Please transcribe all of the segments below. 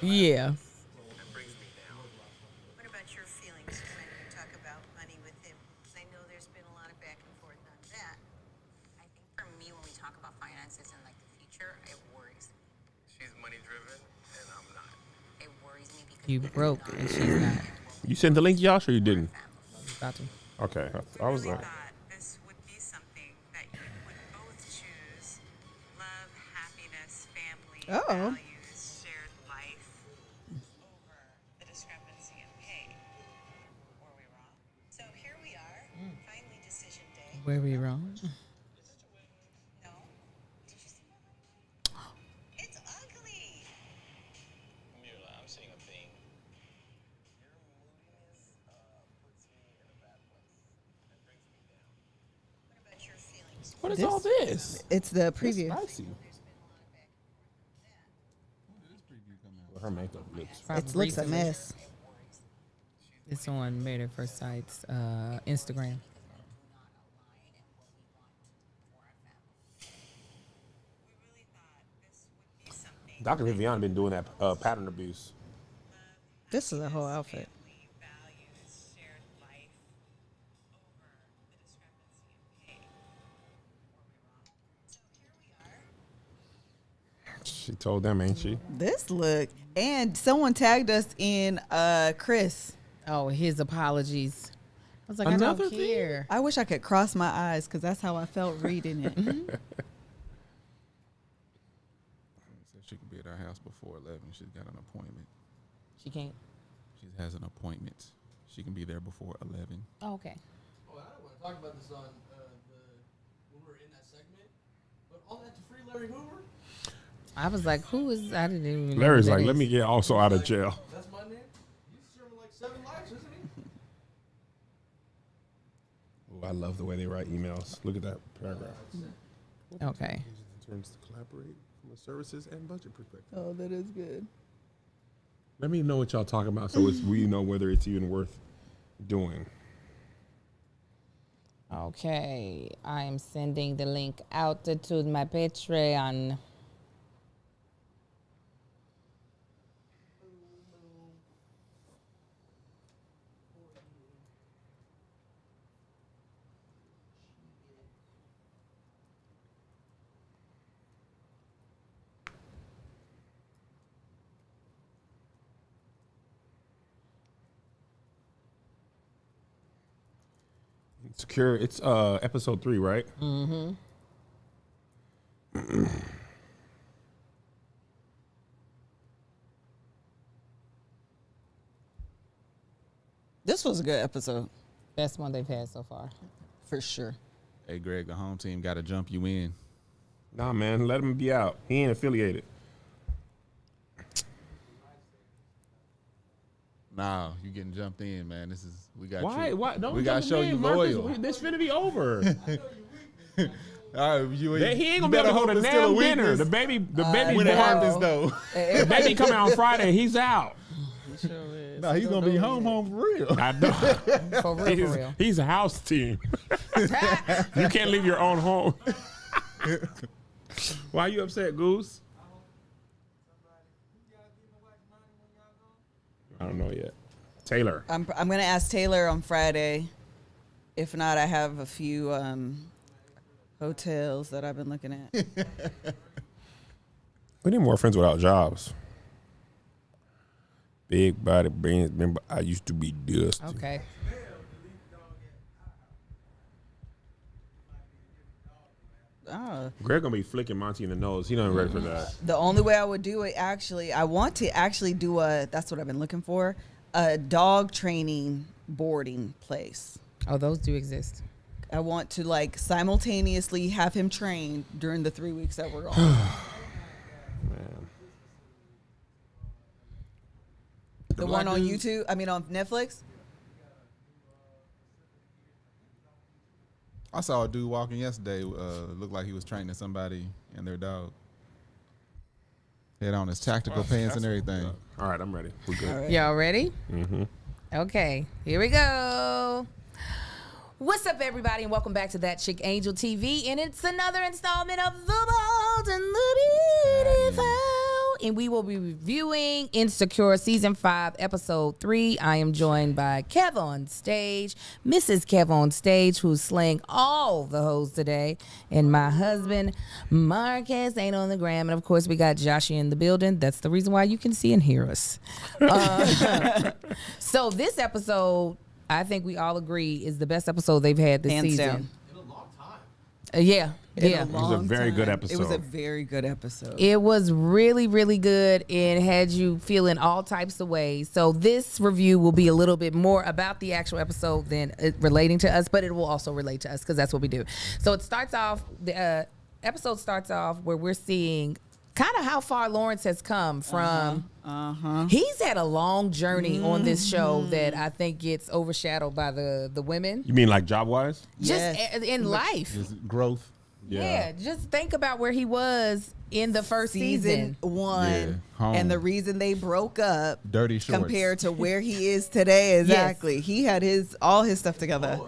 Yeah. That brings me down. What about your feelings when you talk about money with him? Because I know there's been a lot of back and forth on that. I think for me, when we talk about finances and like the future, it worries me. She's money driven, and I'm not. It worries me because You we broke do not and she's not. You sent the link, Josh, or you didn't? About to. Okay, I was like, thought this would be something that you would both choose: love, happiness, family, values, shared life, over the discrepancy in pay. Were we wrong? So here we are, finally decision day. Were we wrong? No. Did you see my honey? It's ugly. Mira, I'm seeing a theme. Your moodiness puts me in a bad place. That brings me down. What about your feelings? what is all this? It's the It's preview. spicy. There's been a lot of back and forth on that. Her makeup looks. It looks a Recently. mess. It's on Made at First Sight's Instagram. We really thought this would be something. Dr. Vivian been doing that pattern abuse. This is a whole outfit. Family, values, shared life, over the discrepancy in pay. Were we wrong? So here we are. She told them, ain't she? This look, and someone tagged us in Chris. Oh, his apologies. I was like, I Another don't thing? care. I wish I could cross my eyes because that's how I felt reading it. Said she could be at our house before 11. She's got an appointment. She can't. She has an appointment. She can be there before 11. Oh, okay. Oh, I don't want to talk about this on when we were in that segment, but all that to free Larry Hoover. I was like, who is? I didn't even know Larry's who that like, let is. me get also out of jail. That's my name. He's serving like 7 lives, isn't he? Oh, I love the way they write emails. Look at that paragraph. Okay. In terms to collaborate from a services and budget perspective. Oh, that is good. Let me know what y'all talking about so we know whether it's even worth doing. Okay. I am sending the link out to my Patreon. Secure. It's episode 3, right? Mm-hmm. This was a good episode Best one they've had so far. for sure. Hey, Greg, the home team got to jump you in. Nah, man. Let him be out. He ain't affiliated. Nah, you getting jumped in, man. We got Why? you. Why? Don't we got to show you loyal. This finna be over. All right, you He ain't gonna be better able to hope go to it's still a damn dinner. weakness. The baby when it born. happens, though. The baby coming on Friday. He's out. No, he's going to be home for real. I know. For real, for real. He's a house team. You can't leave your own home. Why you upset, Goose? I don't know yet. Taylor. I'm gonna ask Taylor on Friday. If not, I have a few hotels that I've been looking at. We need more friends without jobs. Big body brains. Remember, I used to be dusty. Okay. Greg gonna be flicking Monty in the nose. He not ready for that. The only way I would do it, actually, I want to actually do that's what I've been looking for, a dog training boarding place. Oh, those do exist. I want to like simultaneously have him trained during the 3 weeks that we're gone. Man. The one on YouTube, I mean on Netflix. I saw a dude walking yesterday. Looked like he was training somebody and their dog. Had on his tactical pants and everything. All right, I'm ready. We good. All right. Y'all ready? Mm-hmm. Okay, here we go. What's up, everybody, and welcome back to That Chick Angel TV. And it's another installment of The Bold and the Beautiful. and we will be reviewing Insecure Season 5, Episode 3. I am joined by Kev on stage, Mrs. Kev on stage, who's slaying all the hoes today, and my husband, Marcus, ain't on the gram. And, of course, we got Joshie in the building. That's the reason why you can see and hear us. So this episode, I think we all agree, is the best episode they've had this Hands season. down. In a long time. Yeah. In Yeah. a It was a long very good time. It was a episode. very good episode. It was really, really good. It had you feeling all types of ways. So this review will be a little bit more about the actual episode than relating to us, but it will also relate to us because that's what we do. So it starts off, the episode starts off where we're seeing kind of how far Lawrence has come from. He's had a long journey on this show that I think gets overshadowed by the women. You mean like job wise? Just Yes. in life. It's growth. Yeah, just think about where he was in the first season. one, Yeah, home. and the reason they broke up, Dirty shorts. compared to where he is today. Exactly, he had all his stuff together.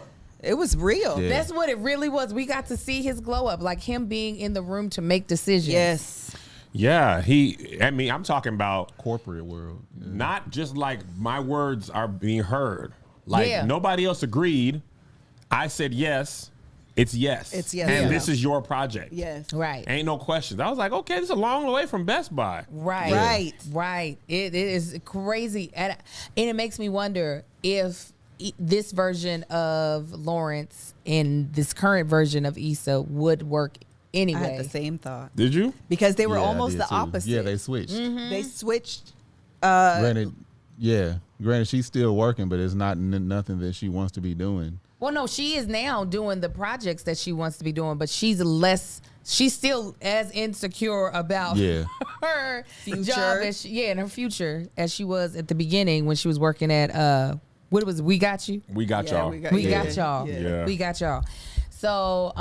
It was real. Yeah. That's what it really was. We got to see his glow up, like him being in the room to make decisions. Yes, Yeah, I'm talking about Corporate world. Yeah. not just like my words are being heard. Like Yeah. nobody else agreed. I said yes. It's yes. It's yes. And Yeah. this is your project. yes, Right. Ain't no questions. I was like, okay, this is a long way from Best Buy. Right. Right. Right. It is crazy. And it makes me wonder if this version of Lawrence and this current version of Issa would work I had anyway. the same thought Did you? because they were Yeah, I almost did the too. opposite. Yeah, they switched. They switched. Granted, she's still working, but it's not nothing that she wants to be doing. Well, no, she is now doing the projects that she wants to be doing, but she's still as insecure about Yeah. her Future. job and her future as she was at the beginning when she was working at what was We Got You? We got Yeah, y'all. we got- We Yeah. got y'all. Yeah. We got y'all. So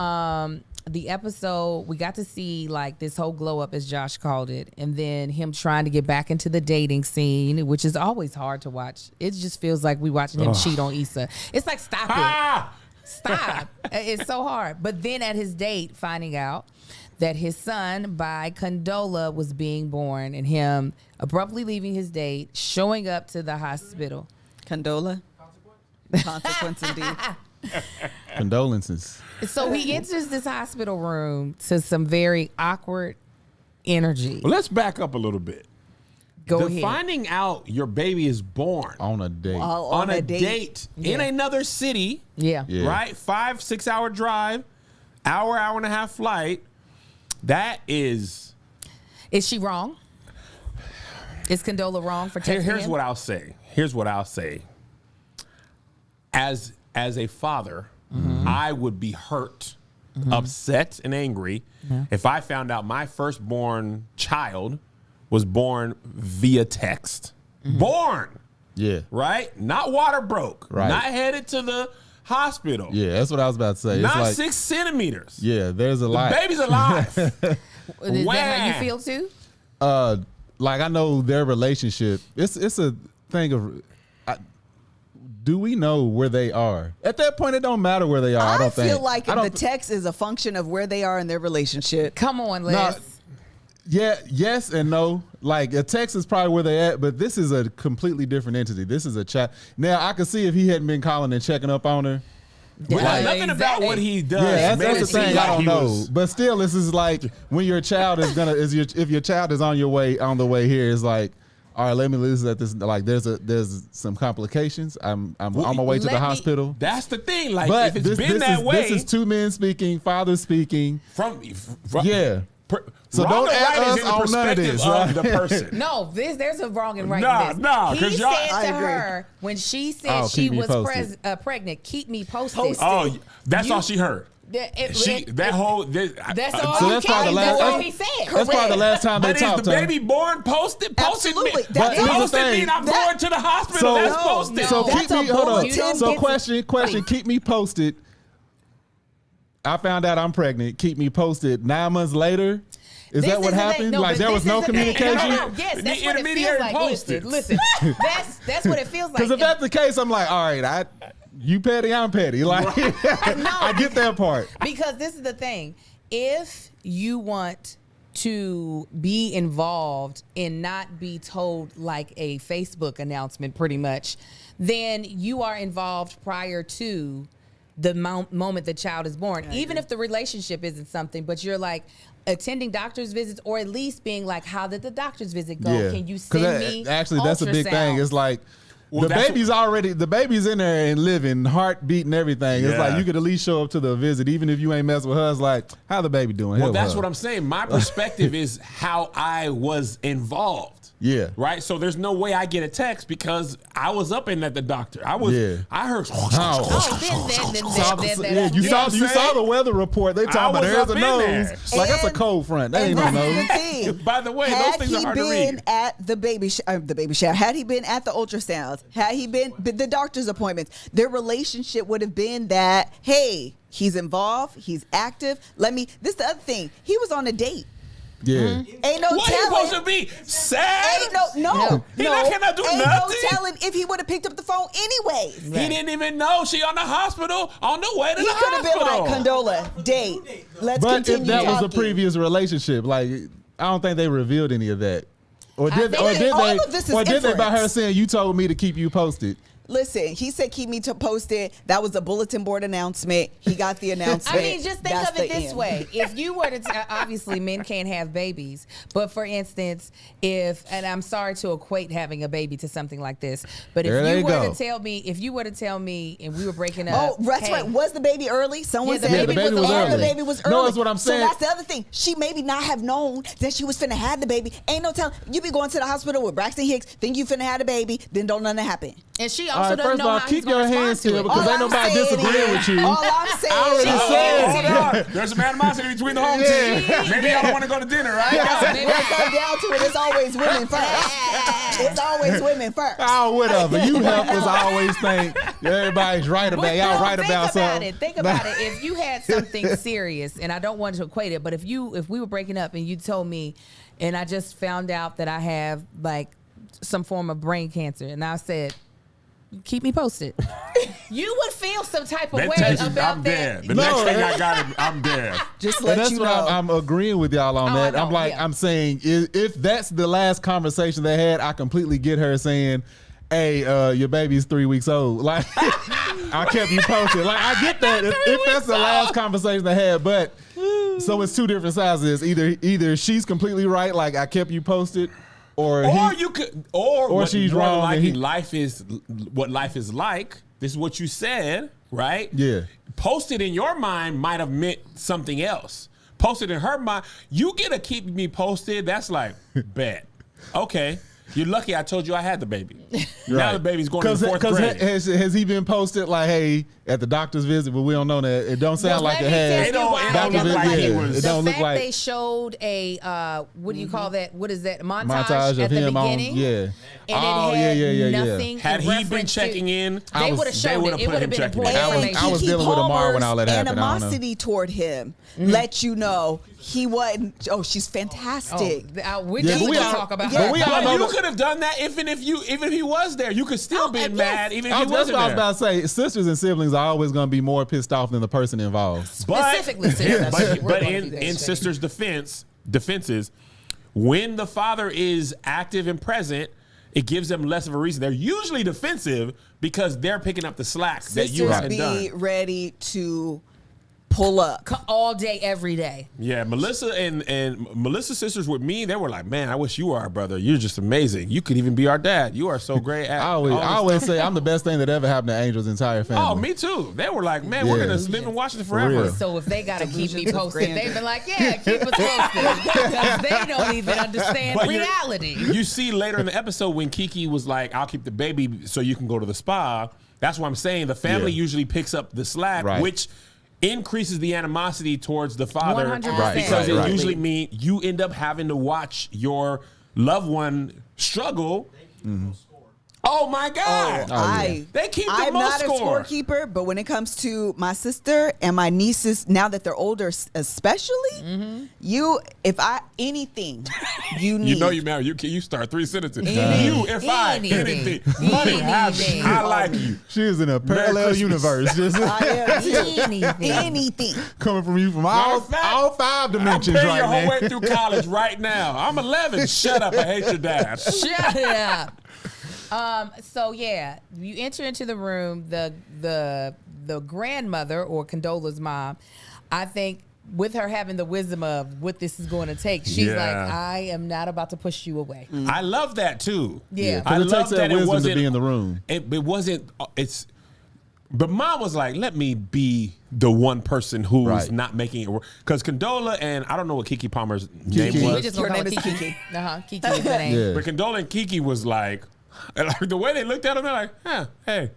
the episode, we got to see like this whole glow up, as Josh called it, and then him trying to get back into the dating scene, which is always hard to watch. It just feels like we watching him cheat on Issa. It's like, stop it. Ah! Stop. It's so hard. But then at his date, finding out that his son by Condola was being born, and him abruptly leaving his date, showing up to the hospital. Condola. Consequence indeed. Condolences. So he enters this hospital room to some very awkward energy. Well, let's back up a little bit. Go The ahead. finding out your baby is born On a date. All on a date in Yeah. another city, Yeah. Yeah. right? 5-6 hour drive, hour and a half flight. That is. Is she wrong? Is Condola wrong for texting Here's him? what I'll say. Here's what I'll say. As a father, I would be hurt, upset, and angry if I found out my firstborn child was born via text. Born, Yeah. right? Not water broke. Right. Not headed to the hospital. Yeah, that's what I was about to say. Not it's like, 6 centimeters. yeah, there's a lot. Baby's alive. Is that how you Wham! feel too? Like I know their relationship. It's a thing of. Do we know where they are? At that point, it don't matter where they are. I don't think. feel like I don't the text is a function of where they are in their relationship. Come on, Les. Yeah, yes and no. Like a text is probably where they at, but this is a completely different entity. This is a chat. Now I could see if he hadn't been calling and checking up on her. Well, Yeah, nothing about what he does. Yeah, made that's it the seem thing. like I don't he know, was- but still, this is like when your child is gonna if your child is on the way here, it's like, all right, let me listen at this. Like there's some complications. I'm on my way to Let the me- hospital. That's the thing. Like, But if it's this, been this that is, way, this is two men speaking, father speaking. from Yeah. So wrong don't and add right us is in the on none of perspective this, of right? the person. No, there's a wrong and right Nah, in this. nah, he 'cause y'all- said I to agree. her when she said Oh, she keep me was posted. pregnant, keep me posted. Oh, that's You- all she heard. That whole. That's all. So he that's probably the that's last- all he said. That's probably the last time they But is the talked to her. baby born posted? Posted Absolutely. me. But here's the Posted thing. mean I'm That- going to the hospital. So, That's No, posted. no. so That's keep me a hold bulletin. on. So It's- question. Keep me posted. I found out I'm pregnant. Keep me posted. 9 months later. Is This that what the thing. happened? No, like but there was this no is the thing. communication? No, yes, The that's what it intermediary feels like. posted. Listen, that's what it feels like. Because if that's the case, I'm like, all right, you petty, I'm petty. Like I get that part. Because this is the thing. If you want to be involved and not be told like a Facebook announcement pretty much, then you are involved prior to the moment the child is born. Even if the relationship isn't something, but you're like attending doctor's visits, or at least being like, how did the doctor's visit go? Yeah. Can you send me Actually, that's a big thing. ultrasound? It's like Well, the baby's in there and living, heartbeat and everything. It's Yeah. like you could at least show up to the visit, even if you ain't messing with her. It's like, how the baby doing? Well, that's what I'm saying. My perspective is how I was involved. Yeah. Right. So there's no way I get a text because I was up in at the doctor. I was. Yeah. I heard. Oh, Yeah, you saw the weather report. They talking about was there's up a in nose. there. Like that's a And- cold front. That ain't and no that's nose. the thing. By the way, those Had things are he hard to been read. at the baby shower, had he been at the ultrasounds, had he been the doctor's appointments, their relationship would have been that, hey, he's involved, he's active. This is the other thing. He was on a date. Yeah. Ain't no What are you telling. supposed to be sad? Ain't no. He not cannot do Ain't nothing. no telling if he would have picked up the phone anyways. He didn't even know she on the hospital on the way to He the could have been hospital. like, Condola, date. Let's But continue if that was a talking. previous relationship, like I don't think they revealed any of that. Or did they? think Or that did all they? of this is Or did they? By her inference. saying you told me to keep you posted. Listen, he said keep me to posted. That was a bulletin board announcement. He got the announcement. I mean, just think That's of it the this end. way. If you were to, obviously men can't have babies, but for instance, and I'm sorry to equate having a baby to something like this, but There if they you were go. to tell me and we were breaking up. Oh, that's hey, right. Was the baby early? Someone Yeah, the said baby Yeah, the baby was and early. the baby was early. No, that's what I'm saying. So that's the other thing. She maybe not have known that she was finna have the baby. Ain't no telling. You be going to the hospital with Braxton Hicks, think you finna have the baby, then don't nothing happen. And she All also right, doesn't first know of all, how keep he's gonna your respond hands to still it. because All ain't I'm nobody saying disagreeing is- with you. All I'm saying I already is- said. Hold on. There's some animosity between the home Yeah. team. Maybe y'all don't want to go to dinner, right? When it comes down to it, it's always women first. It's always women first. Oh, whatever. You helpers always think everybody's right about But y'all no, right think about something. Think about it. If you had something serious, and I don't want to equate it, but if we were breaking up and you told me, and I just found out that I have like some form of brain cancer, and I said, keep me posted. You would feel some type of That way tells you about I'm that. dead. The No, next thing that- I got, I'm dead. Just And let that's you what know. I'm agreeing with y'all on Oh, I that. know, I'm like, yeah. I'm saying if that's the last conversation they had, I completely get her saying, hey, your baby's 3 weeks old. Like, I kept you posted. Like, I get that if that's the last conversation they had, but so it's two different sides. Either she's completely right, like I kept you posted, or You could, or what she's more than wrong and likely he- life is what life is like. This is what you said, right? Yeah. Posted in your mind might have meant something else. Posted in her mind, you get a keep me posted. That's like bet. Okay. You're lucky I told you I had the baby. Now the baby's going to the fourth grade. Has he been posted like, hey, at the doctor's visit, but we don't know that. It don't sound Well, like let it me has. tell you why. It Doctor don't look like he yeah, was. it don't the look fact like they showed a what do you call that? What is that? montage of at the him on, beginning. yeah. And Oh, it had yeah. nothing. Had in he been reference to- checking in, they would have showed would've it. It put would have him been checking important in. information. I was dealing with Amar when all that Palmer's happened. I don't know. animosity toward him let you know he wasn't. Oh, she's fantastic. We Yeah, just but we gonna all- talk about but we her. all But know you that- could have done that even if he was there. You could still be yes. mad even if he That's wasn't what I was there. about to say. Sisters and siblings are always going to be more pissed off than the person involved. Specifically, sisters. But We're gonna do in that. sisters' defenses, when the father is active and present, it gives them less of a reason. They're usually defensive because they're picking up the slack that you Sisters haven't be done. ready to pull up. all day, every day. Yeah, Melissa and Melissa's sisters with me, they were like, man, I wish you were our brother. You're just amazing. You could even be our dad. You are so great at I all this always say I'm the best thing that ever happened to Angel's entire family. Oh, me too. They were like, man, we're Yeah. gonna live in Washington For forever. real. So if they gotta keep me Delusions of posted, grandeur. they've been like, yeah, keep us posted. Because they don't even understand But you- reality. You see later in the episode when Kiki was like, I'll keep the baby so you can go to the spa. That's what I'm saying. The family Yeah. usually picks up the slack, Right. which increases the animosity towards the father 100%. Right, because it right. usually means you end up having to watch your loved one struggle. Oh my God! They keep the I'm most not a score. scorekeeper, but when it comes to my sister and my nieces, now that they're older, especially, anything you need. You know you married. You start 3 sentences. Anything. You, if I, anything. Money, Anything. I like you. She is in a parallel Christmas. universe. Just I am too. Anything. Anything. coming from you from Matter all of fact, 5 I'm dimensions paying right your whole now. way through college right now. I'm 11. Shut up. I hate your dad. Shut up. So yeah, you enter into the room. The grandmother or Condola's mom, I think, with her having the wisdom of what this is going to take, she's like, I am not about to push you away. I love that too. Yeah. I But it love takes that that it wisdom to wasn't be in the room. It wasn't. It's. But mom was like, let me be the one person who's Right. not making it work. Because Condola and I don't know what Kiki Palmer's name Kiki. We're was. just gonna Her call name it is Kiki. Kiki. Kiki is the name. Yeah. But Condola and Kiki was like the way they looked at him, they're like, hey.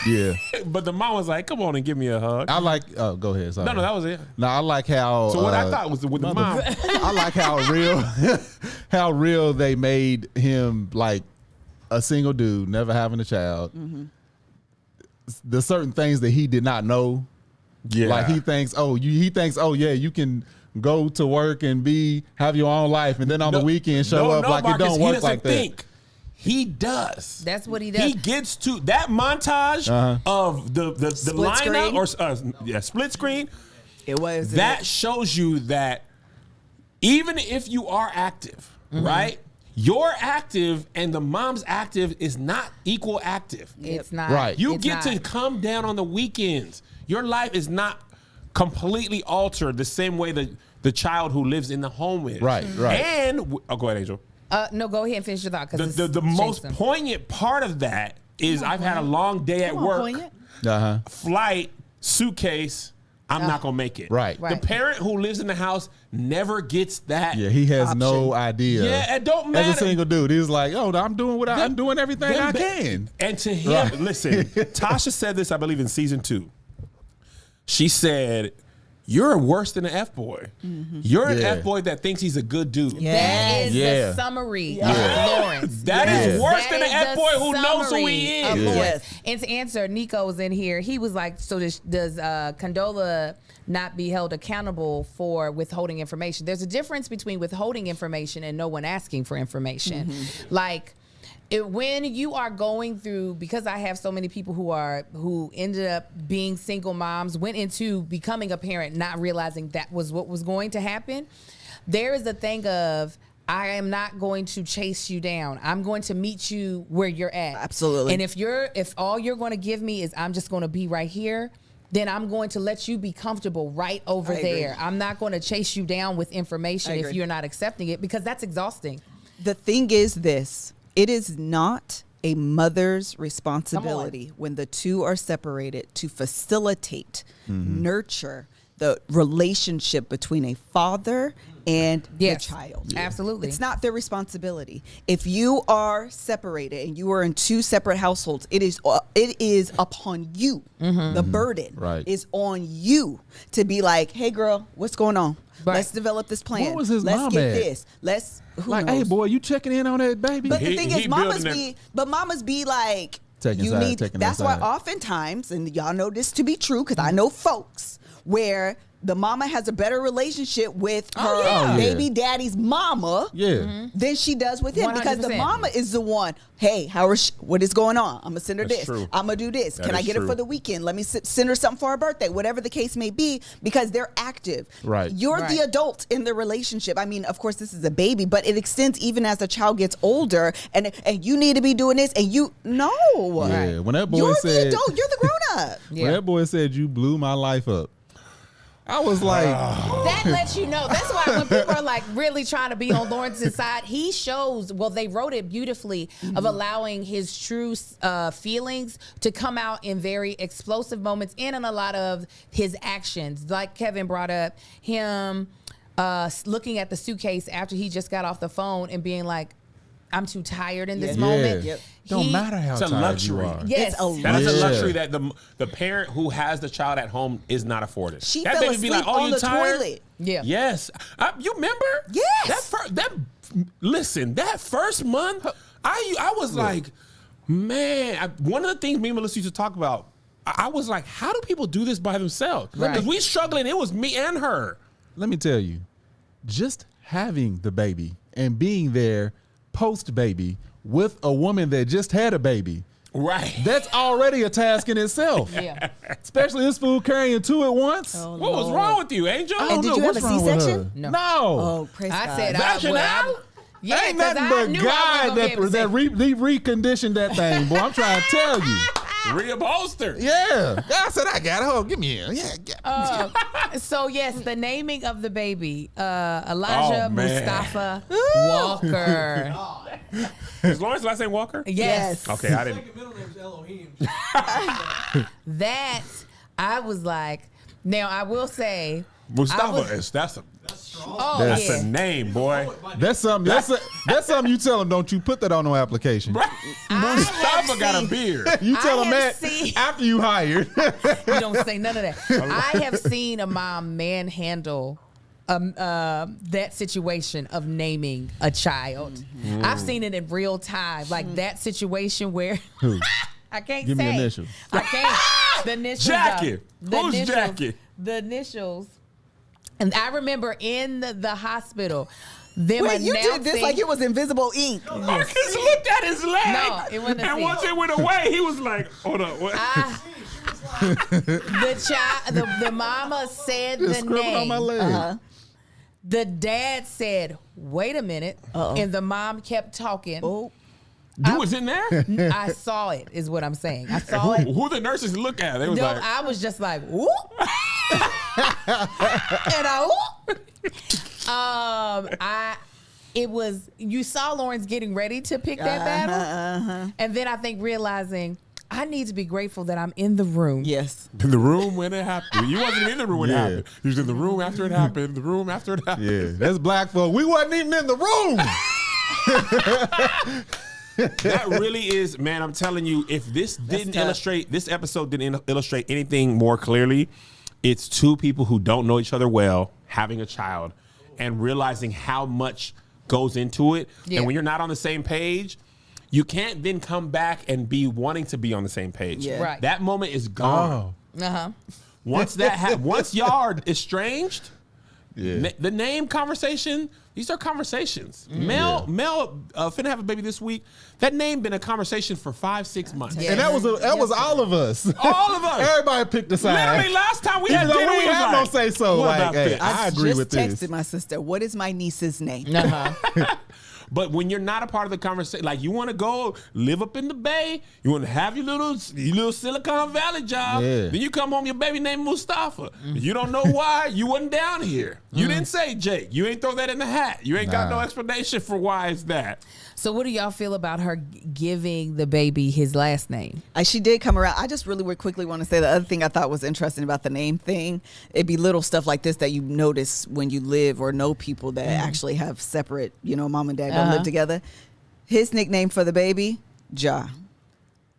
Yeah. But the mom was like, come on and give me a hug. I like. Oh, go ahead. Sorry. No, that was it. No, I like how. So what I thought was with the mom. I like how real they made him, like a single dude, never having a child. The certain things that he did not know. Yeah. Like he thinks, you can go to work and have your own life, and then on the weekend show up like Marcus, it don't he work doesn't like that. think. He does. That's what he does. He gets to that montage of the Split lineup screen. or split screen. It was That shows you that even if you are active, right? Your active and the mom's active is not equal active. It's not. Right. You it's get not. to come down on the weekends. Your life is not completely altered the same way that the child who lives in the home is. Right, right. And go ahead, Angel. No, go ahead and finish your thought. Because The most poignant part of that is I've had a long day at work, flight, suitcase. I'm not gonna make it. Right. Right. The parent who lives in the house never gets that. Yeah, he has Option. no idea. Yeah, it don't matter. As a single dude, he's like, I'm doing I'm doing everything I can. And to him, listen, Tasha said this, I believe, in season 2. She said, "You're worse than an F-boy. You're an Yeah. F-boy that thinks he's a good dude." That is Yeah. the summary of Lawrence. That is Yeah. worse That than an is the F-boy who knows who he summary of is. Lawrence. And to answer, Nico's in here. He was like, so does Condola not be held accountable for withholding information? There's a difference between withholding information and no one asking for information. Like, when you are going through, because I have so many people who ended up being single moms, went into becoming a parent, not realizing that was what was going to happen. There is a thing of, I am not going to chase you down. I'm going to meet you where you're at. Absolutely. And if all you're going to give me is I'm just going to be right here, then I'm going to let you be comfortable right over I agree. there. I'm not going to chase you down with information I if agree. you're not accepting it, because that's exhausting. The thing is this, it is not a mother's responsibility when the two are separated to facilitate, nurture the relationship between a father and Yes. the child. Absolutely. It's not their responsibility. If you are separated and you are in 2 separate households, it is upon you. The burden Right. is on you to be like, hey girl, what's going on? Right. Let's develop this plan. Where was his Let's mom get at? this. Who Like, knows? hey boy, you checking in on that baby? But He- the thing he is, mamas building be like, Taking you side, need. taking That's that why side. oftentimes, and y'all know this to be true, because I know folks where the mama has a better relationship with her yeah. baby daddy's mama Yeah. than she does with him, because the 100%. mama is the one. Hey, what is going on? I'm gonna send her That's this. true. I'm gonna do this. That Can I is get her true. for the weekend? Let me send her something for her birthday. Whatever the case may be, because they're active. Right. You're Right. the adult in the relationship. I mean, of course, this is a baby, but it extends even as the child gets older, and you need to be doing this, and you no. Yeah. When that boy You're the said, adult. You're the grown up. when that boy said, you blew my life up, I was like, That lets you know. That's why when people are like really trying to be on Lawrence's side, he shows, well, they wrote it beautifully of allowing his true feelings to come out in very explosive moments and in a lot of his actions. Like Kevin brought up, him looking at the suitcase after he just got off the phone and being like, I'm too tired in this Yeah. moment. yeah. Don't matter how It's a tired luxury. you are. Yes. It's a That is a Yeah. luxury that the parent who has the child at home is not afforded. She that fell baby be asleep like, "Oh, on you the tired?" toilet. Yeah. Yes. You remember? Yes. Listen, that first month, I was like, Man, one of the things me and Melissa used to talk about, I was like, how do people do this by themselves? Because we struggling. It was me and her. Let me tell you, just having the baby and being there post baby with a woman that just had a baby. Right. That's already a task in itself. Yeah. Especially this fool carrying two at once. Oh, What was Lord. wrong with you, Angel? I don't And did know you have what's a wrong with C-section? her. No. Oh, praise I God. said Vaginal? Yeah, Ain't 'cause nothing I but knew I God wasn't gonna be able to that reconditioned that thing, boy. I'm trying to tell you. Reupholster. Yeah. I said, I got it. Oh, give me a. Yeah. So yes, the naming of the baby, Elijah Oh, man. Mustafa Walker. Is Lawrence last name Walker? Yes. Okay, I didn't. Second middle name is Elohim. That I was like. Now I will say. Mustafa is that's a Oh that's yeah. a name, boy. That's something. That's something you tell them. Don't you put that on no application. Mustafa got a beard. You tell I them have that seen- after you hired. You don't say none of that. I have seen a mom manhandle that situation of naming a child. I've seen it in real time, like that situation where Who? I can't Give me say. initials. I can't. The initials. Jackie. The Who's initials, Jackie? The initials. And I remember in the hospital, them Wait, you did this announcing- like it was invisible ink. Marcus looked at his leg. No, it wasn't a And scene. once it went away, he was like, hold up. What? the mama said Just the scribbled on my name. leg. The dad said, "Wait a minute," and the mom kept talking. Oh, You was in there? I saw it, is what I'm saying. I saw it. Who the nurses look at? They was No, like, I was just like, whoop. And I whoop. It was, you saw Lawrence getting ready to pick that battle. And then I think realizing, I need to be grateful that I'm in the room. yes. in the room when it happened. You wasn't in the room when it Yeah. happened. You was in the room after it happened. The room after it happened. Yeah, that's black folk. We wasn't even in the room. That really is, man. I'm telling you, if this didn't tough. illustrate, this episode didn't illustrate anything more clearly, it's two people who don't know each other well having a child and realizing how much goes into it. Yeah. And when you're not on the same page, you can't then come back and be wanting to be on the same page. Yeah. Right. That moment is gone. Oh, Uh-huh. Once that once y'all are estranged, yeah. the name conversation, these are conversations. Mel finna have a baby this week. That name been a conversation for 5-6 months. Yeah. And that was all of us. All of us. Everybody picked a side. Literally, last time we had Even though dinner, we we was had no like, say so. what Like, about hey, this? I agree just with this. texted my sister, what is my niece's name? Uh-huh. But when you're not a part of the conversation, like you want to go live up in the Bay, you want to have your little Silicon Valley job, Yeah. then you come home, your baby named Mustafa. You don't know why you wasn't down here. You didn't say Jake. You ain't throw that in the hat. You ain't got no Nah. explanation for why it's that. So what do y'all feel about her giving the baby his last name? She did come around. I just really quickly want to say the other thing I thought was interesting about the name thing. It'd be little stuff like this that you notice when you live or know people that actually have separate, mom and dad don't live together. His nickname for the baby, Ja.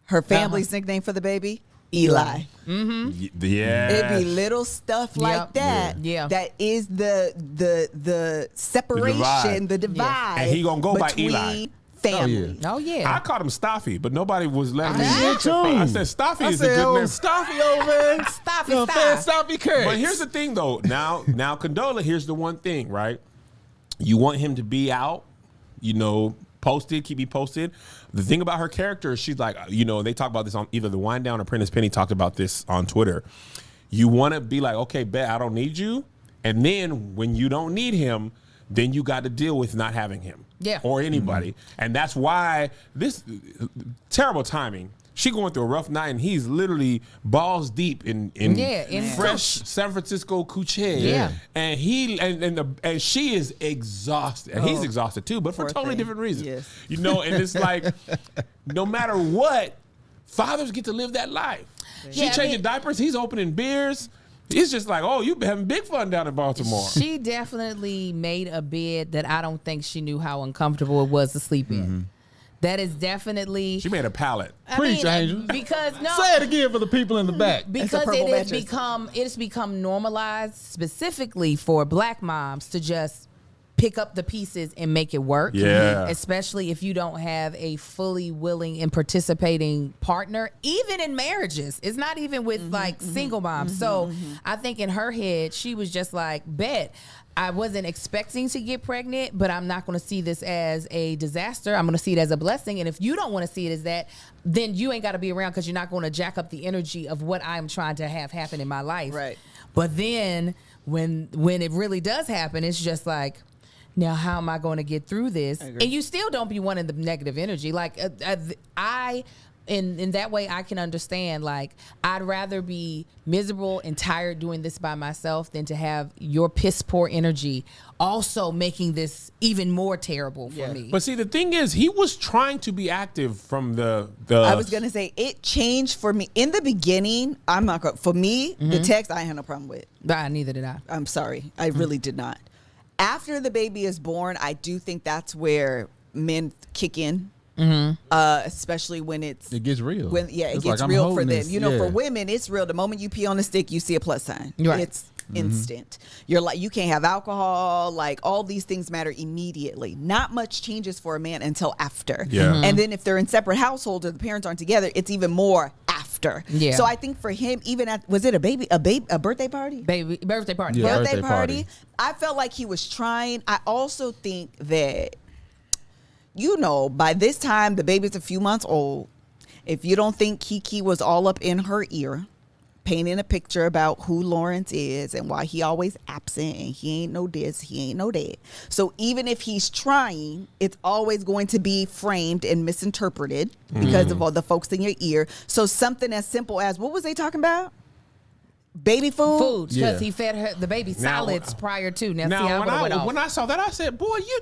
Her family's nickname for the baby, Eli. Yeah. It'd be little stuff like Yep. that. Yeah. That is the separation, the divide. And he gonna go by between Eli. family. Oh yeah. I called him Staffy, but nobody was letting me. I did too. I said Staffy I is a said, good oh, name. Staffy over there. Staffy, No, Staff. Staffy Curry. But here's the thing, though. Now, Condola. Here's the one thing, right? You want him to be out, posted, keep me posted. The thing about her character is she's like, they talk about this on either the Wind Down or Prentice Penny talked about this on Twitter. You want to be like, okay, bet I don't need you, and then when you don't need him, then you got to deal with not having him, Yeah. or anybody, and that's why this terrible timing. She going through a rough night, and he's literally balls deep in fresh San Francisco coochie. Yeah. And he and she is exhausted, and he's exhausted too, but for Poor totally thing. different reasons. Yes. And it's like, no matter what, fathers get to live that life. She Yeah, changing diapers, he's opening beers. It's just like, oh, you having big fun down in Baltimore. She definitely made a bed that I don't think she knew how uncomfortable it was to sleep in. That is definitely. She made a pallet. Preach, Angel. Because no, Say it again for the people in the back. because purple it has mattress. become normalized specifically for black moms to just pick up the pieces and make it work. Yeah. Especially if you don't have a fully willing and participating partner, even in marriages. It's not even with like single moms. So I think in her head, she was just like, bet. I wasn't expecting to get pregnant, but I'm not going to see this as a disaster. I'm going to see it as a blessing. And if you don't want to see it as that, then you ain't got to be around because you're not going to jack up the energy of what I'm trying to have happen in my life. Right. But then when it really does happen, it's just like, now how am I going to get through this? And you still don't be wanting the negative energy. Like in that way, I can understand, like, I'd rather be miserable and tired doing this by myself than to have your piss poor energy also making this even more terrible for me. But see, the thing is, he was trying to be active from the I was gonna say it changed for me in the beginning. I'm not gonna, for me, the text I had no problem with. Neither did I. I'm sorry, I really did not. After the baby is born, I do think that's where men kick in. Especially when it gets real. When it It's gets like, I'm real for holding them. this. You know, Yeah. for women, it's real. The moment you pee on the stick, you see a plus sign. Right. It's instant. You're like, you can't have alcohol. Like, all these things matter immediately. Not much changes for a man until after. Yeah. And then if they're in separate households or the parents aren't together, it's even more after. Yeah. So I think for him, even at, was it a birthday party? Baby birthday party. Yeah. Birthday Birthday party. party. I felt like he was trying. I also think that, you know, by this time the baby's a few months old. If you don't think Kiki was all up in her ear, painting a picture about who Lawrence is and why he always absent and he ain't no this, he ain't no that. So even if he's trying, it's always going to be framed and misinterpreted because of all the folks in your ear. So something as simple as, what was they talking about? Baby food? Because Yeah. he fed the baby Now, solids prior to. Now, see, Now, I would've went off. when I saw that, I said, "Boy, you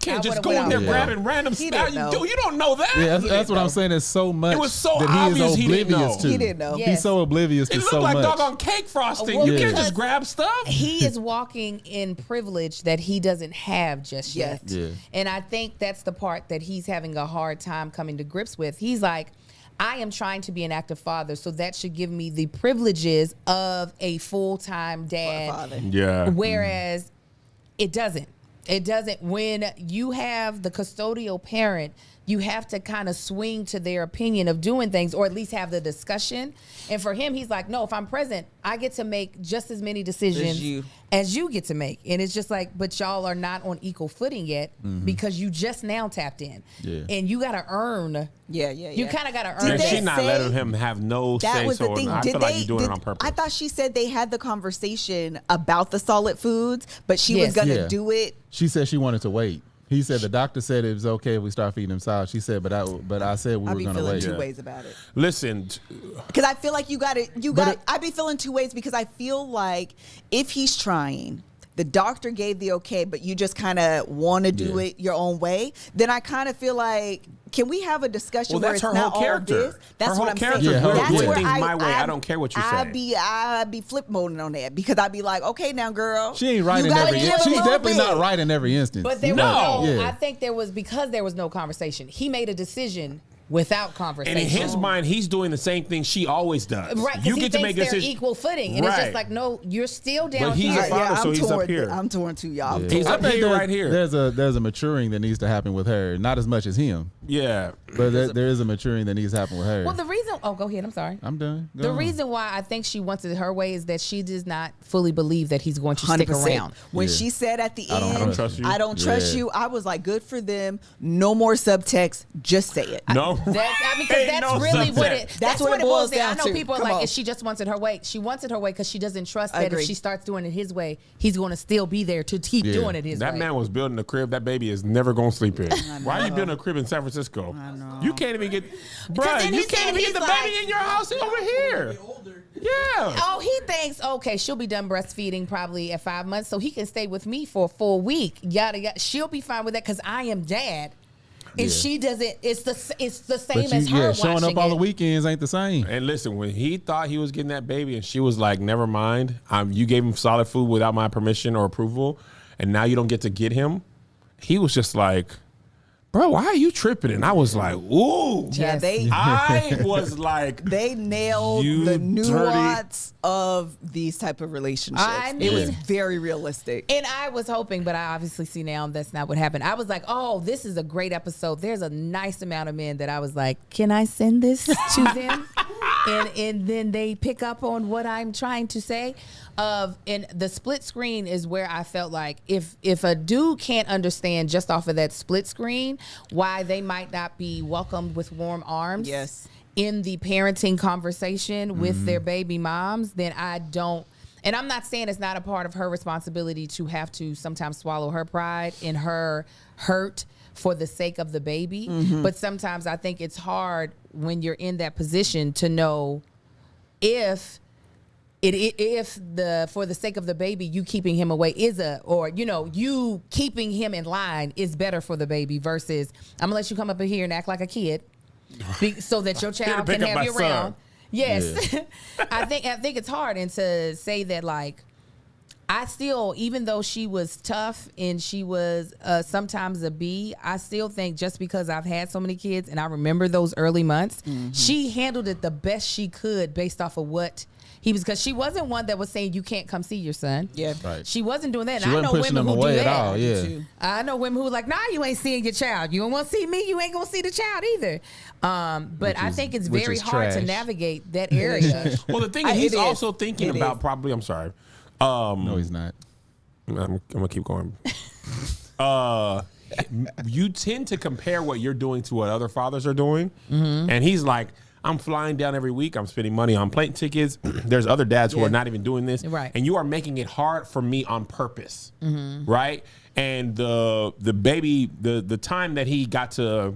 can't just would've go went in there off. grabbing random He stuff. didn't know. You don't know that. Yeah, that's what I'm saying. There's so much It was so that he obvious is he didn't oblivious know. to. He didn't know. Yeah. He's so oblivious It to looked so like much. doggone cake frosting. Well, You can't because just grab stuff. He is walking in privilege that he doesn't have just yet. Yeah. And I think that's the part that he's having a hard time coming to grips with. He's like, I am trying to be an active father, so that should give me the privileges of a full-time dad. Father. Yeah. Whereas it doesn't. It doesn't. When you have the custodial parent, you have to kind of swing to their opinion of doing things, or at least have the discussion. And for him, he's like, no, if I'm present, I get to make just as many decisions as you get to make. And it's just like, but y'all are not on equal footing yet because you just now tapped in. Yeah. And you got to earn. Yeah. You kind of got to earn Did And they she not say- letting him have no That say was so. the thing. I Did feel they? like you're doing it on purpose. I thought she said they had the conversation about the solid foods, but she was Yes. gonna Yeah. do it. She said she wanted to wait. He said the doctor said it was okay if we start feeding him solid. She said, but I said we I'll were be going to feeling wait. two Yeah. ways about it. Listen, Because I feel like But I'd be feeling two ways because I feel like if he's trying, the doctor gave the okay, but you just kind of want to do Yeah. it your own way, then I kind of feel like, can we have a discussion Well, where that's it's her not whole all character. this? That's Her what whole I'm character saying. is her That's doing where things my way. I don't care what you I'd say. be flip moding on that because I'd be like, okay, now, girl, She ain't right you in gotta every. give a She's little definitely not bit. right in every instance. But there No. was no, Yeah. I think there was, because there was no conversation. He made a decision without conversation. and in his mind, he's doing the same thing she always does. Right, because You he get to thinks make a they're decision. equal footing. And it's just Right. like, no, you're still down But he's here. a father, so I'm he's up torn. here. I'm torn too, y'all. I'm Yeah. He's torn. up I think here, right here. There's a maturing that needs to happen with her, not as much as him, Yeah. but there is a maturing that needs to happen with her. Well, the reason, go ahead, I'm sorry. I'm done. Go The on. reason why I think she wants it her way is that she does not fully believe that he's going to stick 100%. around. When Yeah. she said at the I don't end, trust you. I don't trust Yeah. you, I was like, good for them. No more subtext. Just say it. No. Because Ain't that's no really what subtext. it. That's what it boils down. I down know to. people are Come like, on. if she just wants it her way. She wants it her way because she doesn't trust I that agree. if she starts doing it his way, he's going to still be there to keep Yeah. doing it his That way. man was building a crib. That baby is never gonna sleep in. Why are you building a crib in San Francisco? I know. You can't even get, Because bruh. then You he can't said even get he's the like- baby in your house over here. Older. Yeah. Oh, he thinks, okay, she'll be done breastfeeding probably at 5 months, so he can stay with me for a full week. Yada yada. She'll be fine with that because I am dad, and Yeah. she doesn't. It's the same But as her showing watching up on it. the weekends ain't the same. And listen, when he thought he was getting that baby, and she was like, "Never mind, you gave him solid food without my permission or approval, and now you don't get to get him," he was just like, bro, why are you tripping? And I was like, ooh. Yeah, they I was like, they nailed You the dirty- nuance of these type of relationships. I It was mean- very realistic. And I was hoping, but I obviously see now that's not what happened. I was like, oh, this is a great episode. There's a nice amount of men that I was like, can I send this to them? and then they pick up on what I'm trying to say. And the split screen is where I felt like if a dude can't understand just off of that split screen why they might not be welcomed with warm arms. Yes. In the parenting conversation with their baby moms, then I don't. And I'm not saying it's not a part of her responsibility to have to sometimes swallow her pride and her hurt for the sake of the baby. But sometimes I think it's hard when you're in that position to know if for the sake of the baby, you keeping him away you keeping him in line is better for the baby versus I'm gonna let you come up in here and act like a kid so that your child pick can up have my you son. around. Yes. I think it's hard. And to say that, like, I still, even though she was tough and she was sometimes a B, I still think just because I've had so many kids and I remember those early months, she handled it the best she could based off of what he was, because she wasn't one that was saying you can't come see your son. Yeah. Right. She wasn't doing that. She And I wasn't know pushing women them who do away that. at all. Yeah. I know women who are like, nah, you ain't seeing your child. You don't want to see me, you ain't gonna see the child either. But I think it's which very is hard to trash. navate that area. well, the thing is, It he's is. also thinking It about is. probably, I'm sorry. No, he's not. I'm gonna keep going. You tend to compare what you're doing to what other fathers are doing, and he's like, I'm flying down every week. I'm spending money on plane tickets. There's other dads who are not even doing this, Right. and you are making it hard for me on purpose, right? And the baby, the time that he got to,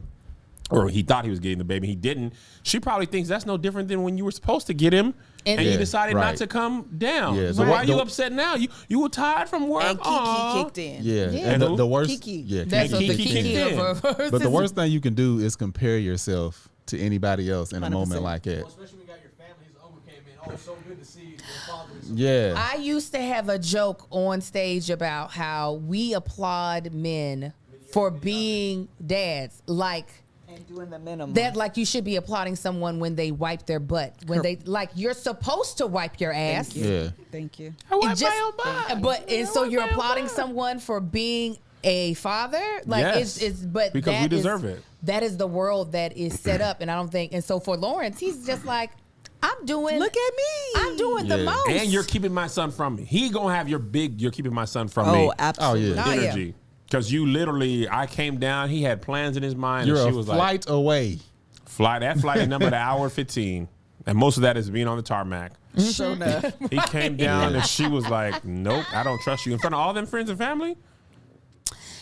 or he thought he was getting the baby, he didn't. She probably thinks that's no different than when you were supposed to get him. And Yeah, you decided not right. to come down. Yeah, so the- why are you the- upset now? You were tired from work. And Kiki Aw. kicked in. Yeah. Yeah. And the worst. Kiki. Yeah. That's Kiki. what the Kiki kiki did. of her. But the worst thing you can do is compare yourself to anybody else in a 100%. moment like that. Well, especially when you got your family. His uncle came in. Oh, it's so good to see your father. is so Yeah. I used to have a joke on stage about how we applaud men for being dads. Like And doing the minimum. that, like you should be applauding someone when they wipe their butt. When they, like, you're supposed to wipe your ass. Yeah. Thank you. I It wipe just- my own butt. But and so you're applauding someone for being a father, like Yes, it's but because we that is- deserve it. That is the world that is set up, and I don't think. And so for Lawrence, he's just like, I'm doing. Look at me. I'm doing the Yeah. most. And you're keeping my son from me. He gonna have your big. You're keeping my son from Oh, me. absolutely. Oh, yeah. Oh, yeah. Energy. Because you literally, I came down. He had plans in his mind. You're and she a was flight away. like, that flight number, the hour 15, and most of that is being on the tarmac. Sure enough. He came down and she was like, nope, I don't trust you in front of all them friends and family.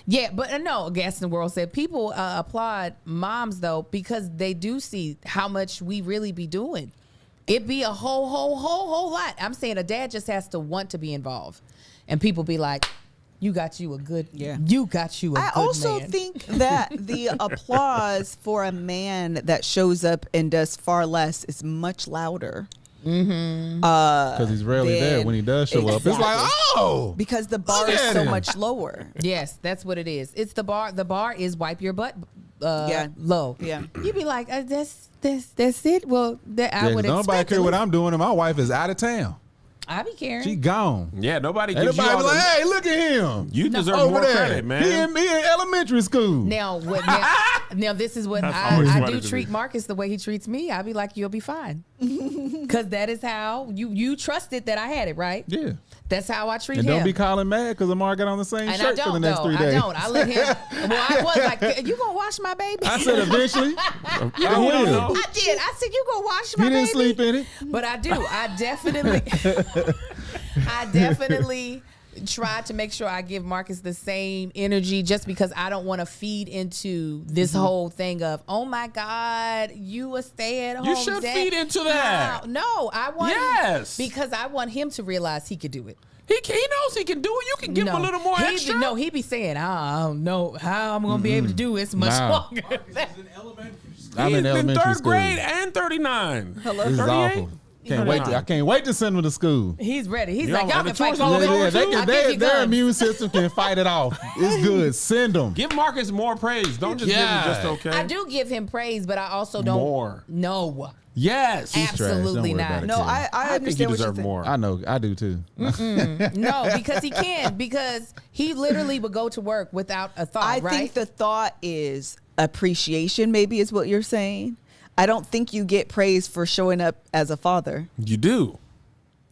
Yeah, but no, Gas in the World said people applaud moms though because they do see how much we really be doing. It be a whole lot. I'm saying a dad just has to want to be involved, and people be like, "You got you a good, Yeah. You got you a I good also man." think that the applause for a man that shows up and does far less is much louder. Because he's rarely there when he does show up. It's like, Exactly. oh. Because the bar Look is at so him. much lower. Yes, that's what it is. It's the bar. The bar is wipe your butt. Yeah. Low. Yeah. You be like, that's it. Well, that I Yeah, would 'cause nobody expect. care what I'm doing, and my wife is out of town. I be caring. She gone. Yeah, nobody gives Everybody you be all like, the, hey, look at him. You deserve Over more there. credit, man. He in elementary school. Now, now this is what That's always I funny do to treat me. Marcus the way he treats me. I be like, you'll be fine, because that is how you trusted that I had it right. Yeah. That's how I treat And him. don't be calling mad because Amar got on the same and I shirt for the don't next though. 3 I days. don't. I let him. Well, I was like, you gonna wash my baby? I said eventually. I will. know. I did. I said, you gonna wash He my didn't baby? sleep in it. But I do. I definitely try to make sure I give Marcus the same energy just because I don't want to feed into this whole thing of, oh my God, you a stay-at-home You should dad. feed into that. No, I want Yes. because I want him to realize he could do it. He knows he can do it. You can give him a little more extra. No, he be saying, I don't know how I'm gonna be able to do this much Nah. longer. He's in elementary school. I'm He's in elementary third school. grade and 39. Hello? This is 38? awful. I can't wait to send him to school. He's ready. He's You like, know, y'all the can fight tours for all me. over too. I'll give you Their guns. immune system can fight it off. It's good. Send them. Give Marcus more praise. Don't just give him just okay. I do give him praise, but I also don't. More. No. Yes. Absolutely Don't worry not. about it. No, I I think he understand what you're deserves saying. more. I know. I do too. No, because he can. Because he literally would go to work without a thought, I right? think the thought is appreciation, maybe is what you're saying. I don't think you get praise for showing up as a father. You do.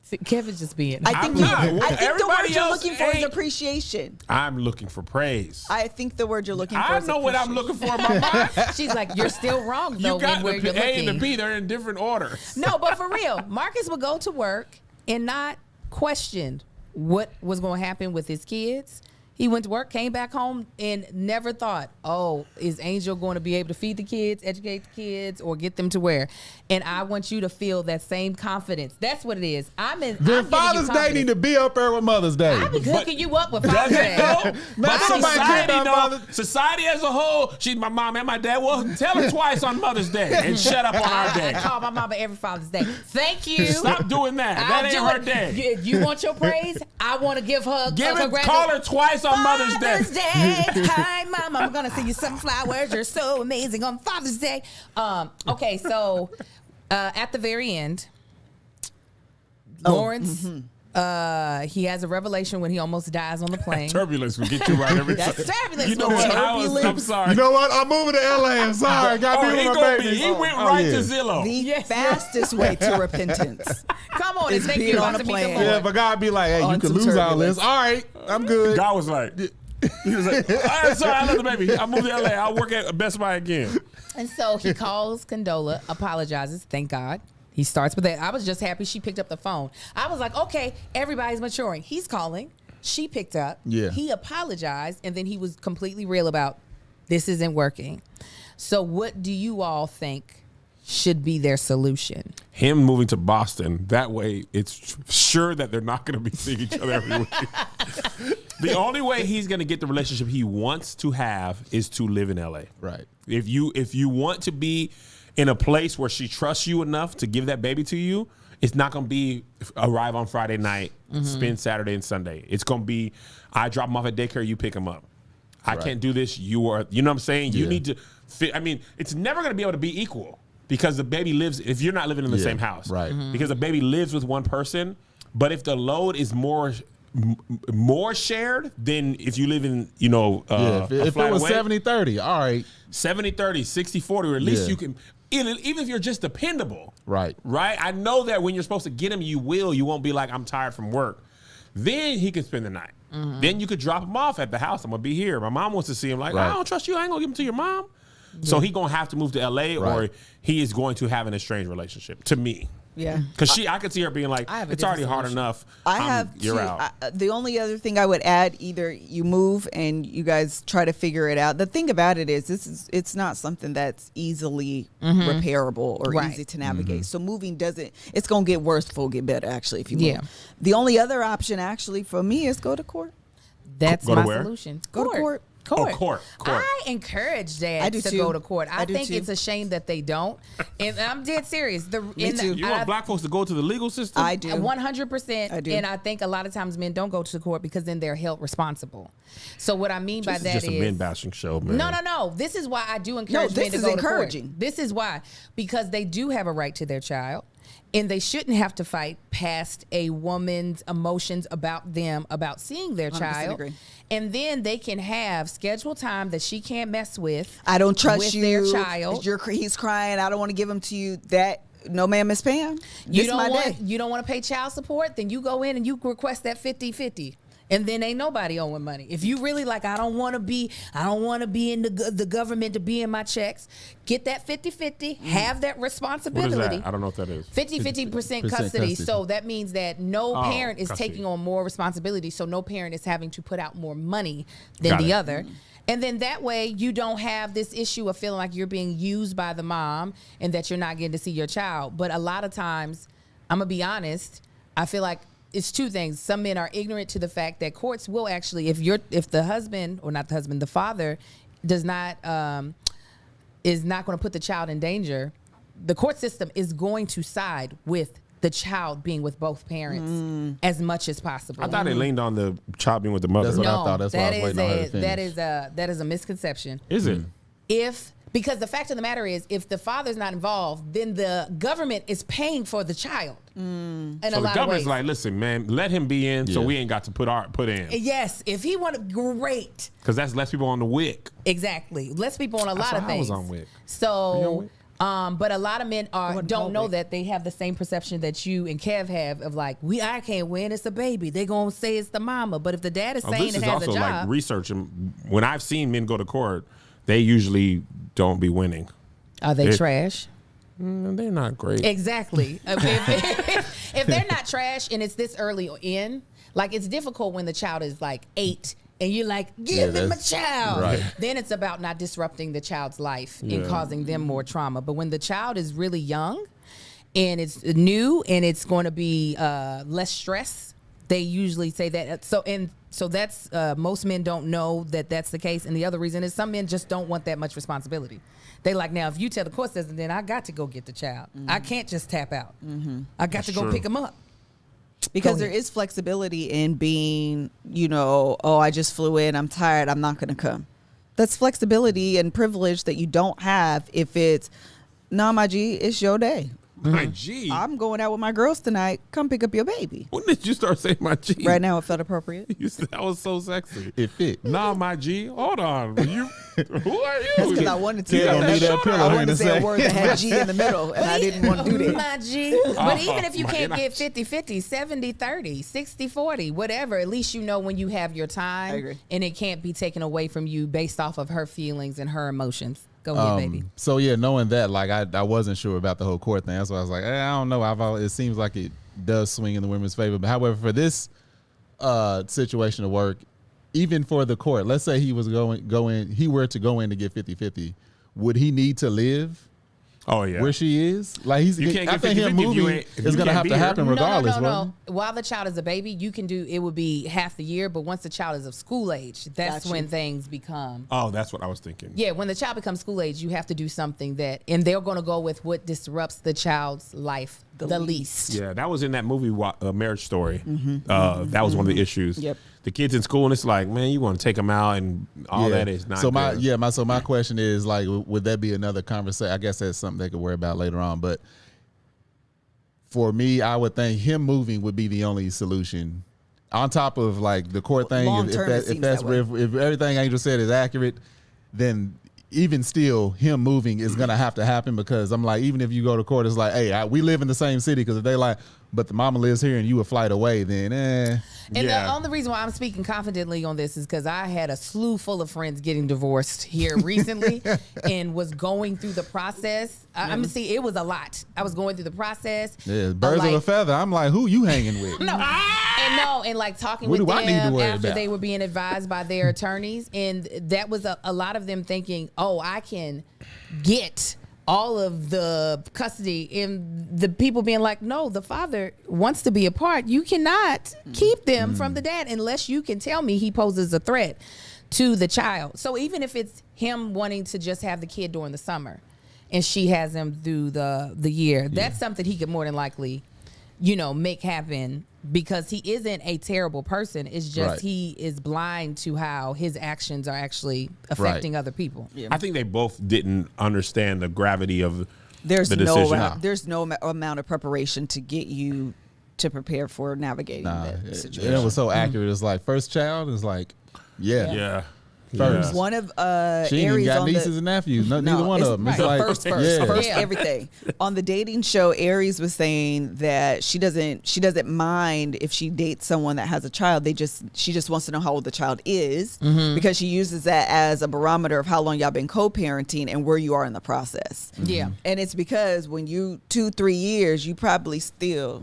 See, Kevin's just being. I think, I'm not. I think the word Everybody you're else looking for is ain't. appreciation. I'm looking for praise. I think the word you're looking for I is know what I'm appreciation. looking for in my mind. She's like, you're still wrong though. You got when the you're A and the looking. B. They're in different order. No, but for real, Marcus would go to work and not question what was going to happen with his kids. He went to work, came back home, and never thought, oh, is Angel going to be able to feed the kids, educate the kids, or get them to where? And I want you to feel that same confidence. That's what it is. I'm Then giving Father's you Day need to be up there with Mother's Day. I be hooking you up with Does Father's it Day. though? But somebody care society, about though, Mother's- society as a whole, she's my mom and my dad. Well, tell her twice on Mother's Day and shut up on our I day. call my mama every Father's Day. Thank you. Stop doing that. I'll That ain't do her it. day. You want your praise? I want to give her Give a it. Call her twice on Mother's Day. Father's Day. Hi, Mom. I'm gonna send you some flowers. You're so amazing on Father's Day. Okay, so at the very end, Lawrence, he has a revelation when he almost dies on the plane. Turbulence will get you right every time. That's turbulence. You know will what? get you. I'm sorry. You know what? I'm moving to LA. I'm sorry. I got to Oh, be he with my gonna be. babies. He went Oh, right yeah. to Zillow. The fastest way to repentance. Come on and It's think being you're on about a to meet the plane. Lord. Yeah, but God be like, hey, you On can some lose all turbulence. this. All right, I'm good. God was like, he was like, I'm sorry, I love the baby. I moved to LA. I'll work at Best Buy again. And so he calls Condola, apologizes, thank God. He starts with that. I was just happy she picked up the phone. I was like, okay, everybody's maturing. He's calling. She picked up. Yeah. He apologized, and then he was completely real about this isn't working. So what do you all think should be their solution? Him moving to Boston, that way it's sure that they're not going to be seeing each other every week. The only way he's going to get the relationship he wants to have is to live in LA. Right. If you want to be in a place where she trusts you enough to give that baby to you, it's not going to be arrive on Friday night, spend Saturday and Sunday. It's going to be, I drop him off at daycare, you pick him up. I can't do this. You know what I'm saying? You Yeah. need to fit. I mean, it's never going to be able to be equal because the baby lives, if you're not living in the same house. right. Because the baby lives with one person. But if the load is more shared than if you live in, Yeah, a if it flight was away. 70-30, all right. 70-30, 60-40, or at least Yeah. you can, even if you're just dependable. Right. Right? I know that when you're supposed to get him, you won't be like, I'm tired from work. Then he can spend the night. Then you could drop him off at the house. I'm going to be here. My mom wants to see him. Like, Right. I don't trust you. I ain't going to give him to your mom. So he going to have to move to LA or Right. he is going to have an estranged relationship, to me. Yeah. Because I could see her being like, I have a it's already different hard solution. enough. You're Two. out. The only other thing I would add, either you move and you guys try to figure it out. The thing about it is, it's not something that's easily repairable or Right. easy to navigate. So moving it's going to get worse before it get better, actually, if you move. Yeah. The only other option, actually, for me is go to court. That's Go to my where? solution. Go to court. Oh, court. I encourage dads I do to too. go to court. I do think too. it's a shame that they don't. And I'm dead serious. Me too. You want black folks to go to the legal system? I do. 100%. I do. And I think a lot of times men don't go to the court because then they're held responsible. So what I mean by This is that just is a men bashing show, man. No. This is why I do encourage this men to is go encouraging. to court. This is why. Because they do have a right to their child. And they shouldn't have to fight past a woman's emotions about them, about seeing their 100% child. agree. And then they can have scheduled time that she can't mess with. I don't trust with you. their child. He's crying. I don't want to give him to you. That no, ma'am, Miss Pam. You This my day. don't want to pay child support, then you go in and you request that 50-50. And then ain't nobody owing money. If you really like, I don't want to be in the government to be in my checks, get that 50-50, have that What responsibility. is that? I don't know what that is. 50% custody. custody. So that means that no Oh, parent is custody. taking on more responsibility. So no parent is having to put out more money than Got the it. other. And then that way you don't have this issue of feeling like you're being used by the mom and that you're not getting to see your child. But a lot of times, I'm going to be honest, I feel like it's two things. Some men are ignorant to the fact that courts will actually, if the husband, or not the husband, the father does not, is not going to put the child in danger, the court system is going to side with the child being with both parents as much as possible. I thought it leaned on the child being with the mother. That's what I no, thought. That's why I was waiting on her to finish. that is a misconception. Is it? Because the fact of the matter is, if the father's not involved, then the government is paying for the child. In So a the lot of government's ways. like, listen, man, let him be in, so Yeah. we ain't got to put in, Yes, if he wanted, great. because that's less people on the WIC. Exactly. Less people on a lot why of I things. was on WIC. Were you So, on but a lot of men wasn't don't called know WIC. that they have the same perception that you and Kev have of like, I can't win, it's a baby. They gonna say it's the mama. But if the dad is Oh, saying this it is has also a like job, research. And when I've seen men go to court, they usually don't be winning. are they It- trash? They're not great. Exactly. If they're not trash and it's this early in, like it's difficult when the child is like 8 and you're like, give him a that's- child. right. Then it's about not disrupting the child's life and Yeah. causing them more trauma. But when the child is really young and it's new and it's going to be less stress, they usually say that. So that's most men don't know that that's the case. And the other reason is some men just don't want that much responsibility. They like, now if you tell the court system, then I got to go get the child. I can't just tap out. I got to go true. pick him up. Because Go there ahead. is flexibility in being, oh, I just flew in, I'm tired, I'm not going to come. That's flexibility and privilege that you don't have if it's, nah, my G, it's your day. My G. I'm going out with my girls tonight. Come pick up your baby. When did you start saying my G? Right now, it felt appropriate. That was so sexy. It fit. Nah, my G. Hold on. You, who are you? That's because I wanted to. Kid don't need that pillow I here wanted to to say say. a word that had G in the middle, and I didn't want to do that. My G. But even if you my can't God. get 50-50, 70-30, 60-40, whatever, at least you know when you have your time. I agree. And it can't be taken away from you based off of her feelings and her emotions. Go ahead, baby. So yeah, knowing that, like I wasn't sure about the whole court thing. That's why I was like, I don't know. It seems like it does swing in the women's favor. But however, for this situation to work, even for the court, let's say he was he were to go in to get 50-50, would he need to live Oh yeah. where she is? Like You can't I get think him 50-50 if you moving ain't- if is you gonna can't have be to here. happen regardless. No. wasn't While the child is a baby, you can do it would be half the year, but once the child is of school age, that's Gotcha. when things become. Oh, that's what I was thinking. Yeah, when the child becomes school age, you have to do something and they're going to go with what disrupts the child's life the least. Yeah, that was in that movie, Marriage Story. That was one of the issues. Yep. The kids in school, and it's like, man, you want to take them out, and all that is not. So good. my question is like, would that be another conversation? I guess that's something they could worry about later on. But for me, I would think him moving would be the only solution. On top of like the court thing, Long if term, it if seems that's that way. if everything Angel said is accurate, then even still, him moving is gonna have to happen because I'm like, even if you go to court, it's like, hey, we live in the same city. Because if they like, but the mama lives here and you a flight away, then And Yeah. the only reason why I'm speaking confidently on this is because I had a slew full of friends getting divorced here recently and was going through the process. I mean, see, it was a lot. I was going through the process. yeah, birds of a feather. I'm like, who you hanging with? And like talking What with do I need to them worry after about? they were being advised by their attorneys. And that was a lot of them thinking, oh, I can get all of the custody, and the people being like, no, the father wants to be a part. You cannot keep them from the dad unless you can tell me he poses a threat to the child. So even if it's him wanting to just have the kid during the summer and she has him through the year, that's something he could more than likely, make happen because he isn't a terrible person. It's just Right. he is blind to how his actions are actually affecting other people. I think they both didn't understand the gravity of There's the no decision. there's no amount of preparation to get you to prepare for navigating that And situation. it was so accurate. It's like first child is like, Yeah. First. Yeah. One of she ain't even Aries got on nieces the, and nephews. Neither No, one it's of them. It's right. like first, yeah. first Yeah. everything. On the dating show, Aries was saying that she doesn't mind if she dates someone that has a child. She just wants to know how old the child is because she uses that as a barometer of how long y'all been co-parenting and where you are in the process. Yeah. And it's because when you 2-3 years, you probably still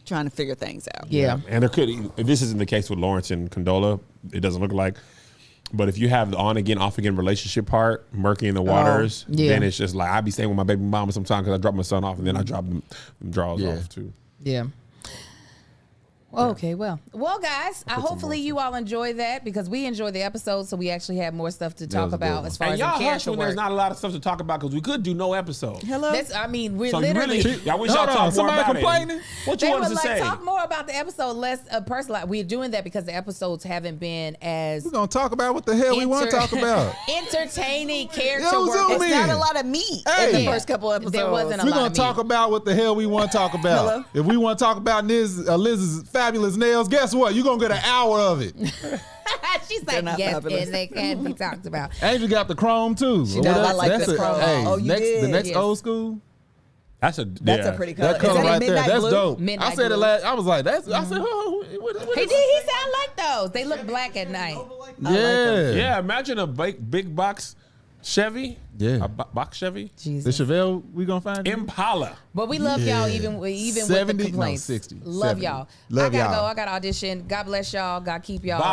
trying to figure things out. Yeah. And there could, this isn't the case with Lawrence and Condola. It doesn't look like. But if you have the on again, off again relationship part, murky in the waters, yeah. then it's just like I be staying with my baby mama sometimes because I drop my son off and then I drop them draws Yeah. off too. Yeah. Okay, well, guys, hopefully you all enjoy that because we enjoy the episode, so we actually have more stuff to talk was a good about one. as far And as y'all hush character when work. there's not a lot of stuff to talk about because we could do no episode. Hello. We're So you literally. really, I wish y'all Hold on, talk more somebody about complaining? it. What you They wanted were to like, say? talk more about the episode, less personal. We're doing that because the episodes haven't been as We're gonna talk about what the hell we want to talk about. entertaining character Yo, work. zoom It's in. not a lot of meat Hey. in the Yeah. first couple episodes. There wasn't a We're lot gonna of talk meat. about what the hell we want to talk about. Hello? If we want to talk about Liz's fabulous nails, guess what? You're gonna get an hour of it. She's They're like, not yes, fabulous. and they can be talked about. Angel got the chrome too. She does. I like the chrome. Hey, Oh, you the did. next Yes. old school. That's a pretty color. That color Is that right there, midnight that's blue? dope. Midnight I said it blue. last. I was like, that's. I said, oh, what He is did. He sound like those. They look black at night. Yeah, Yeah, imagine a big box Chevy. Yeah. A box Chevy. The Jesus. Chevelle we gonna find you? Impala. But we love y'all Yeah. even with 70, the complaints. no, 60, Love 70. y'all. Love I gotta y'all. go. I got to audition. God bless y'all. God keep y'all. Bye.